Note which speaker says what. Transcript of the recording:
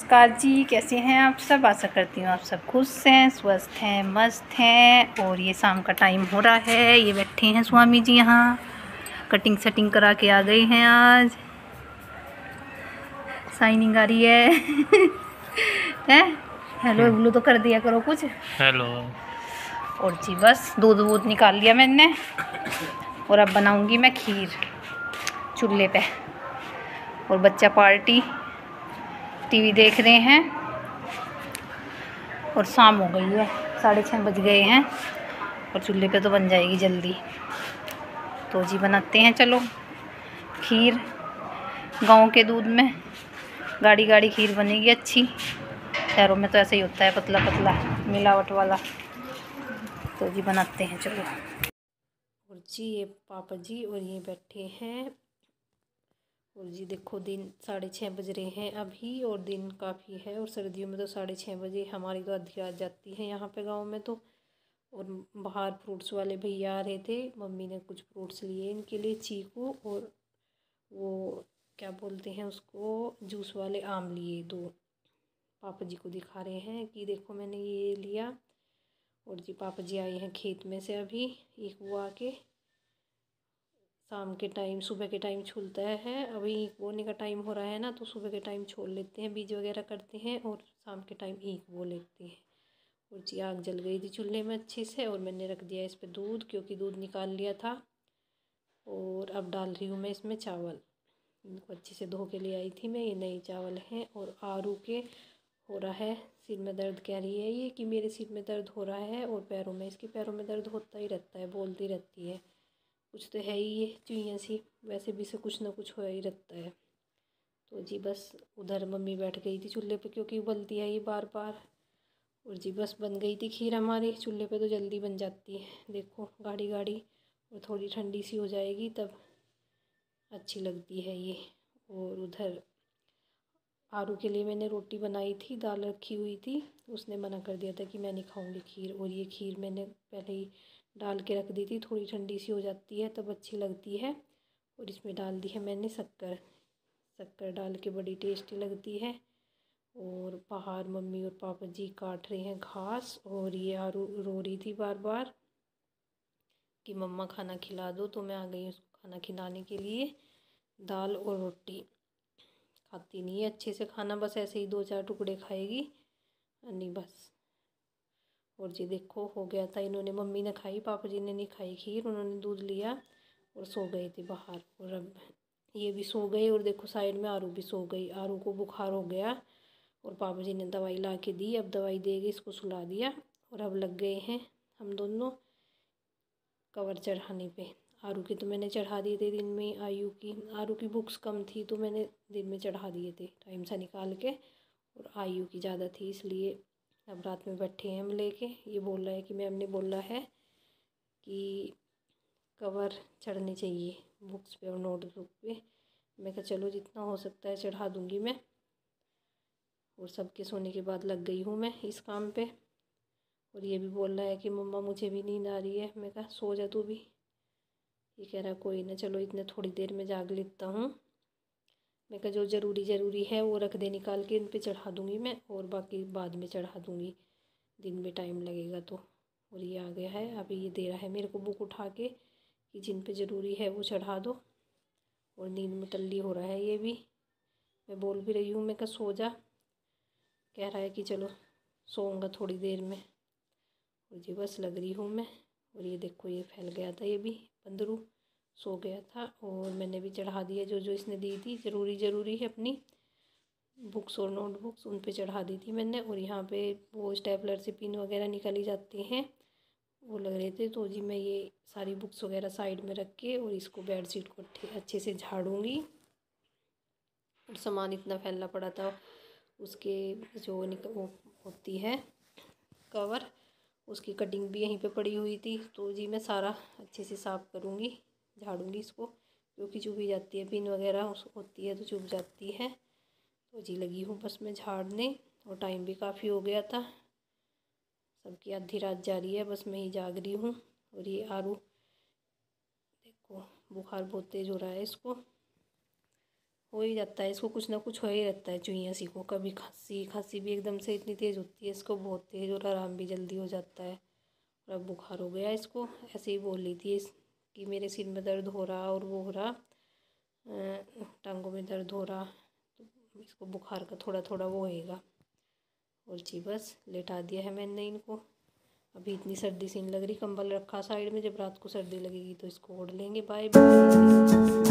Speaker 1: नमस्कार जी, कैसे हैं आप सब। आशा करती हूँ आप सब खुश हैं, स्वस्थ हैं, मस्त हैं। और ये शाम का टाइम हो रहा है, ये बैठे हैं स्वामी जी यहाँ, कटिंग सेटिंग करा के आ गए हैं। आज शाइनिंग आ रही है हैं। हेलो ब्लू तो कर दिया करो कुछ।
Speaker 2: हेलो।
Speaker 1: और जी बस दूध निकाल लिया मैंने, और अब बनाऊंगी मैं खीर चूल्हे पे। और बच्चा पार्टी टीवी देख रहे हैं। और शाम हो गई है, 6:30 बज गए हैं। और चूल्हे पे तो बन जाएगी जल्दी। तो जी बनाते हैं, चलो खीर। गांव के दूध में गाढ़ी गाढ़ी खीर बनेगी अच्छी। शहरों में तो ऐसे ही होता है, पतला पतला मिलावट वाला। तो जी बनाते हैं, चलो। और जी ये पापा जी और ये बैठे हैं। और जी देखो, दिन 6:30 बज रहे हैं अभी, और दिन काफ़ी है। और सर्दियों में तो 6:30 बजे हमारी तो आधी रात जाती है यहाँ पे गांव में तो। और बाहर फ्रूट्स वाले भैया आ रहे थे, मम्मी ने कुछ फ्रूट्स लिए इनके लिए, चीकू और वो क्या बोलते हैं उसको, जूस वाले आम लिए 2। पापा जी को दिखा रहे हैं कि देखो मैंने ये लिया। और जी पापा जी आए हैं खेत में से अभी। एक वो आके शाम के टाइम, सुबह के टाइम छूलता है। अभी ईख बोने का टाइम हो रहा है ना, तो सुबह के टाइम छोड़ लेते हैं, बीज वगैरह करते हैं, और शाम के टाइम ईख बो लेते हैं। और जी आग जल गई थी चूल्हे में अच्छे से, और मैंने रख दिया इस पर दूध, क्योंकि दूध निकाल लिया था। और अब डाल रही हूँ मैं इसमें चावल। इनको अच्छे से धो के ले आई थी मैं, ये नए चावल हैं। और आरू के हो रहा है सिर में दर्द, कह रही है ये कि मेरे सिर में दर्द हो रहा है, और पैरों में, इसके पैरों में दर्द होता ही रहता है, बोलती रहती है। कुछ तो है ही ये चुईयाँ सी, वैसे भी से कुछ ना कुछ हो ही रहता है। तो जी बस उधर मम्मी बैठ गई थी चूल्हे पे, क्योंकि उबलती है ये बार बार। और जी बस बन गई थी खीर हमारी। चूल्हे पे तो जल्दी बन जाती है, देखो गाढ़ी गाढ़ी। और थोड़ी ठंडी सी हो जाएगी तब अच्छी लगती है ये। और उधर आरू के लिए मैंने रोटी बनाई थी, दाल रखी हुई थी। उसने मना कर दिया था कि मैं नहीं खाऊंगी खीर। और ये खीर मैंने पहले ही डाल के रख दी थी, थोड़ी ठंडी सी हो जाती है तब अच्छी लगती है। और इसमें डाल दी है मैंने शक्कर। शक्कर डाल के बड़ी टेस्टी लगती है। और बाहर मम्मी और पापा जी काट रहे हैं घास, और ये आरू रो रही थी बार बार कि मम्मा खाना खिला दो, तो मैं आ गई उसको खाना खिलाने के लिए। दाल और रोटी खाती नहीं है अच्छे से खाना, बस ऐसे ही 2-4 टुकड़े खाएगी, नहीं बस। और जी देखो हो गया था, इन्होंने, मम्मी ने खाई, पापा जी ने नहीं खाई खीर, उन्होंने दूध लिया और सो गए थे बाहर। और अब ये भी सो गए, और देखो साइड में आरू भी सो गई। आरू को बुखार हो गया, और पापा जी ने दवाई ला के दी, अब दवाई देगी, इसको सुला दिया। और अब लग गए हैं हम दोनों कवर चढ़ाने पे। आरू की तो मैंने चढ़ा दिए थे दिन में, आरू की बुक्स कम थी तो मैंने दिन में चढ़ा दिए थे टाइम से निकाल के। और आयु की ज़्यादा थी, इसलिए अब रात में बैठे हैं हम लेके। ये बोल रहा है कि मैम ने बोला है कि कवर चढ़ने चाहिए बुक्स पे और नोटबुक पे। मैं कहा चलो जितना हो सकता है चढ़ा दूँगी मैं। और सबके सोने के बाद लग गई हूँ मैं इस काम पे। और ये भी बोल रहा है कि मम्मा मुझे भी नींद आ रही है। मैं कहा सो जा तू भी। ये कह रहा कोई ना, चलो इतने थोड़ी देर में जाग लेता हूँ। मैं कहा जो ज़रूरी है वो रख दे निकाल के, इन पे चढ़ा दूँगी मैं, और बाकी बाद में चढ़ा दूँगी, दिन में टाइम लगेगा तो। और ये आ गया है, अभी ये दे रहा है मेरे को बुक उठा के कि जिन पे ज़रूरी है वो चढ़ा दो। और नींद में टल्ली हो रहा है ये भी। मैं बोल भी रही हूँ, मैं कहा सो जा, कह रहा है कि चलो सोऊंगा थोड़ी देर में। और जी बस लग रही हूँ मैं। और ये देखो ये फैल गया था, ये भी बंदरू सो गया था। और मैंने भी चढ़ा दिया जो जो इसने दी थी, ज़रूरी है अपनी बुक्स और नोटबुक्स, उन पे चढ़ा दी थी मैंने। और यहाँ पे वो स्टेपलर से पिन वगैरह निकाली जाते हैं, वो लग रहे थे। तो जी मैं ये सारी बुक्स वगैरह साइड में रख के, और इसको बेडशीट को अच्छे से झाड़ूंगी। और सामान इतना फैला पड़ा था, उसके जो वो होती है कवर, उसकी कटिंग भी यहीं पे पड़ी हुई थी। तो जी मैं सारा अच्छे से साफ़ करूँगी, झाड़ूंगी इसको, क्योंकि चुभ ही जाती है, पिन वगैरह होती है तो चुभ जाती है। तो जी लगी हूँ बस मैं झाड़ने। और टाइम भी काफ़ी हो गया था, सबकी आधी रात जा रही है, बस मैं ही जाग रही हूँ। और ये आरू देखो बुखार बहुत तेज़ हो रहा है इसको। हो ही जाता है इसको, कुछ ना कुछ हो ही रहता है चुईया सी को। कभी खांसी भी एकदम से इतनी तेज़ होती है इसको, बहुत तेज़, और आराम भी जल्दी हो जाता है। और अब बुखार हो गया इसको। ऐसे ही बोल रही थी कि मेरे सिर में दर्द हो रहा और वो हो रहा, टांगों में दर्द हो रहा, तो इसको बुखार का थोड़ा थोड़ा वो होएगा। और जी बस लेटा दिया है मैंने इनको। अभी इतनी सर्दी सी नहीं लग रही, कंबल रखा साइड में, जब रात को सर्दी लगेगी तो इसको ओढ़ लेंगे। Bye bye.